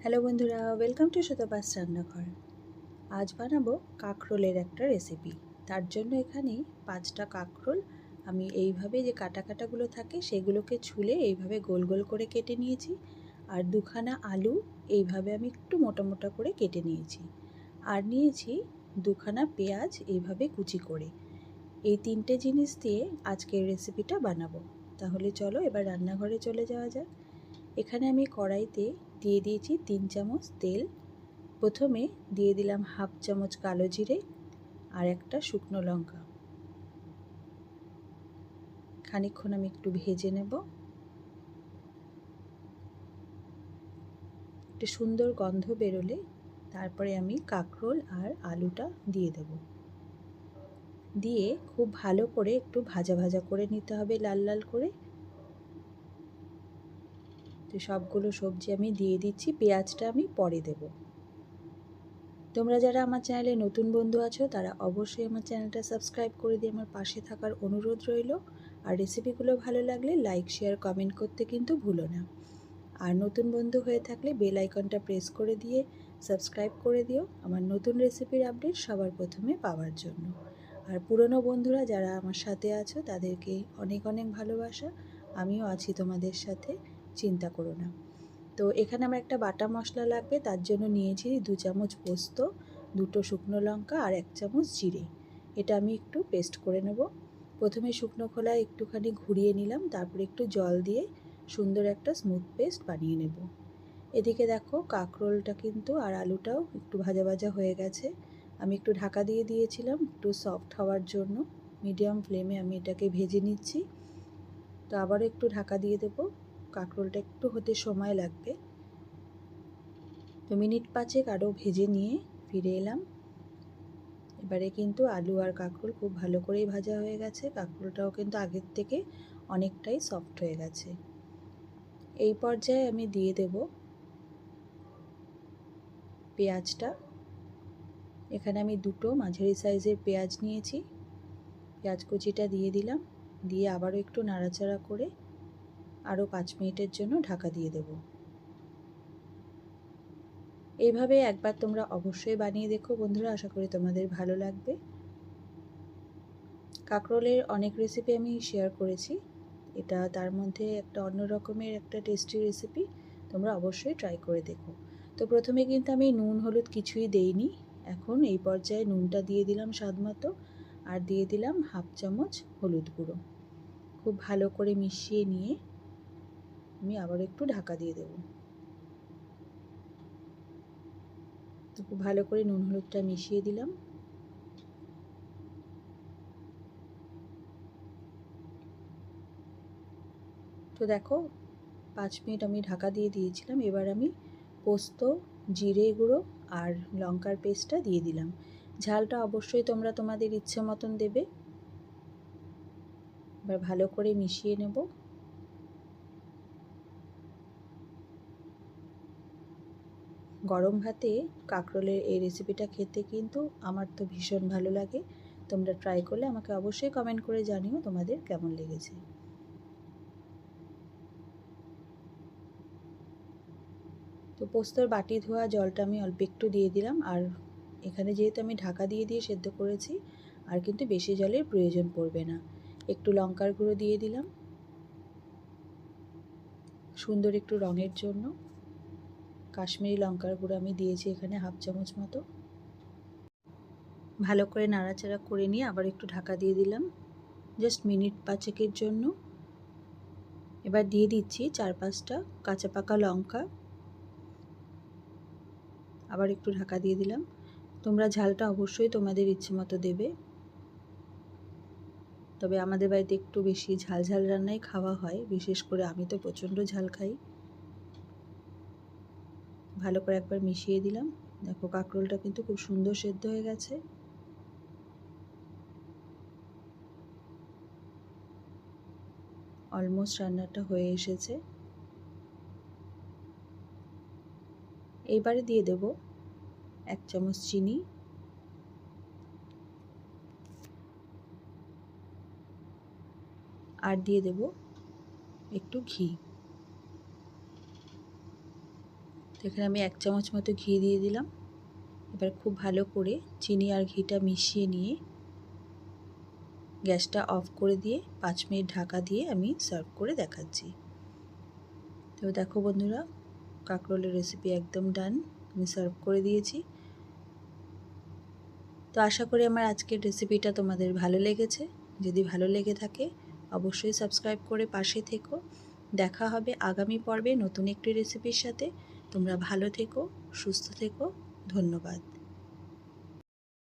Hello বন্ধুরা, welcome to Sutapa's রান্নাঘর। আজ বানাবো কাঁকরোলের একটা রেসিপি। তার জন্য এখানে 5টা কাঁকরোল আমি এইভাবে যে কাটাগুলো থাকে সেগুলোকে ছুলে এইভাবে গোল গোল করে কেটে নিয়েছি। আর 2খানা আলু এইভাবে আমি একটু মোটা মোটা করে কেটে নিয়েছি। আর নিয়েছি 2খানা পেঁয়াজ এইভাবে কুচি করে। এই 3টে জিনিস দিয়ে আজকের রেসিপিটা বানাবো। তাহলে চলো এবার রান্নাঘরে চলে যাওয়া যাক। এখানে আমি কড়াইতে দিয়ে দিয়েছি 3 চামচ তেল। প্রথমে দিয়ে দিলাম হাফ চামচ কালো জিরে আর একটা শুকনো লঙ্কা। খানিকক্ষণ আমি একটু ভেজে নেব। একটা সুন্দর গন্ধ বেরোলে তারপরে আমি কাঁকরোল আর আলুটা দিয়ে দেব। দিয়ে খুব ভালো করে একটু ভাজা ভাজা করে নিতে হবে, লাল লাল করে। তো সবগুলো সবজি আমি দিয়ে দিচ্ছি, পেঁয়াজটা আমি পরে দেবো। তোমরা যারা আমার চ্যানেলে নতুন বন্ধু আছো তারা অবশ্যই আমার চ্যানেলটা সাবস্ক্রাইব করে দিয়ে আমার পাশে থাকার অনুরোধ রইল। আর রেসিপিগুলো ভালো লাগলে লাইক শেয়ার কমেন্ট করতে কিন্তু ভুলো না। আর নতুন বন্ধু হয়ে থাকলে বেল আইকনটা প্রেস করে দিয়ে সাবস্ক্রাইব করে দিও আমার নতুন রেসিপির আপডেট সবার প্রথমে পাওয়ার জন্য। আর পুরনো বন্ধুরা যারা আমার সাথে আছো তাদেরকে অনেক অনেক ভালোবাসা। আমিও আছি তোমাদের সাথে, চিন্তা করো না। তো এখানে আমার একটা বাটা মশলা লাগবে, তার জন্য নিয়েছি 2 চামচ পোস্ত, 2টো শুকনো লঙ্কা আর 1 চামচ জিরে। এটা আমি একটু পেস্ট করে নেব। প্রথমে শুকনো খোলায় একটুখানি ঘুরিয়ে নিলাম, তারপরে একটু জল দিয়ে সুন্দর একটা স্মুথ পেস্ট বানিয়ে নেব। এদিকে দেখো কাঁকরোলটা কিন্তু আর আলুটাও একটু ভাজা ভাজা হয়ে গেছে। আমি একটু ঢাকা দিয়ে দিয়েছিলাম একটু সফট হওয়ার জন্য। মিডিয়াম ফ্লেমে আমি এটাকে ভেজে নিচ্ছি। তো আবারও একটু ঢাকা দিয়ে দেবো, কাঁকরোলটা একটু হতে সময় লাগবে। তো মিনিট 5 আরও ভেজে নিয়ে ফিরে এলাম। এবারে কিন্তু আলু আর কাঁকরোল খুব ভালো করেই ভাজা হয়ে গেছে। কাঁকরোলটাও কিন্তু আগের থেকে অনেকটাই সফট হয়ে গেছে। এই পর্যায়ে আমি দিয়ে দেব পেঁয়াজটা। এখানে আমি 2টো মাঝারি সাইজের পেঁয়াজ নিয়েছি। পেঁয়াজ কুচিটা দিয়ে দিলাম, দিয়ে আবারও একটু নাড়াচাড়া করে আরও 5 মিনিটের জন্য ঢাকা দিয়ে দেব। এইভাবে একবার তোমরা অবশ্যই বানিয়ে দেখো বন্ধুরা, আশা করি তোমাদের ভালো লাগবে। কাঁকরোলের অনেক রেসিপি আমি শেয়ার করেছি, এটা তার মধ্যে একটা অন্য রকমের একটা টেস্টি রেসিপি, তোমরা অবশ্যই ট্রাই করে দেখো। তো প্রথমে কিন্তু আমি নুন হলুদ কিছুই দেইনি। এখন এই পর্যায়ে নুনটা দিয়ে দিলাম স্বাদ মতো, আর দিয়ে দিলাম হাফ চামচ হলুদ গুঁড়ো। খুব ভালো করে মিশিয়ে নিয়ে আমি আবার একটু ঢাকা দিয়ে দেব। তো খুব ভালো করে নুন হলুদটা মিশিয়ে দিলাম। তো দেখো 5 মিনিট আমি ঢাকা দিয়ে দিয়েছিলাম। এবার আমি পোস্ত, জিরে গুঁড়ো আর লঙ্কার পেস্টটা দিয়ে দিলাম। ঝালটা অবশ্যই তোমরা তোমাদের ইচ্ছে মতন দেবে। এবার ভালো করে মিশিয়ে নেব। গরম ভাতে কাঁকরোলের এই রেসিপিটা খেতে কিন্তু আমার তো ভীষণ ভালো লাগে। তোমরা ট্রাই করলে আমাকে অবশ্যই কমেন্ট করে জানিও তোমাদের কেমন লেগেছে। তো পোস্তর বাটি ধোয়া জলটা আমি অল্প একটু দিয়ে দিলাম। আর এখানে যেহেতু আমি ঢাকা দিয়ে দিয়ে সেদ্ধ করেছি, আর কিন্তু বেশি জলের প্রয়োজন পড়বে না। একটু লঙ্কার গুঁড়ো দিয়ে দিলাম সুন্দর একটু রঙের জন্য। কাশ্মীরি লঙ্কার গুঁড়ো আমি দিয়েছি এখানে হাফ চামচ মতো। ভালো করে নাড়াচাড়া করে নিয়ে আবার একটু ঢাকা দিয়ে দিলাম জাস্ট মিনিট 5 জন্য। এবার দিয়ে দিচ্ছি 4-5টা কাঁচা পাকা লঙ্কা। আবার একটু ঢাকা দিয়ে দিলাম। তোমরা ঝালটা অবশ্যই তোমাদের ইচ্ছে মতো দেবে, তবে আমাদের বাড়িতে একটু বেশি ঝাল ঝাল রান্নাই খাওয়া হয়, বিশেষ করে আমি তো প্রচণ্ড ঝাল খাই। ভালো করে একবার মিশিয়ে দিলাম। দেখো কাঁকরোলটা কিন্তু খুব সুন্দর সেদ্ধ হয়ে গেছে। অলমোস্ট রান্নাটা হয়ে এসেছে। এইবারে দিয়ে দেব 1 চামচ চিনি, আর দিয়ে দেব একটু ঘি। তো এখানে আমি 1 চামচ মতো ঘি দিয়ে দিলাম। এবার খুব ভালো করে চিনি আর ঘিটা মিশিয়ে নিয়ে গ্যাসটা অফ করে দিয়ে 5 মিনিট ঢাকা দিয়ে আমি সার্ভ করে দেখাচ্ছি। তো দেখো বন্ধুরা, কাঁকরোলের রেসিপি একদম ডান, আমি সার্ভ করে দিয়েছি। তো আশা করি আমার আজকের রেসিপিটা তোমাদের ভালো লেগেছে। যদি ভালো লেগে থাকে অবশ্যই সাবস্ক্রাইব করে পাশে থেকো। দেখা হবে আগামী পর্বে নতুন একটি রেসিপির সাথে। তোমরা ভালো থেকো, সুস্থ থেকো। ধন্যবাদ।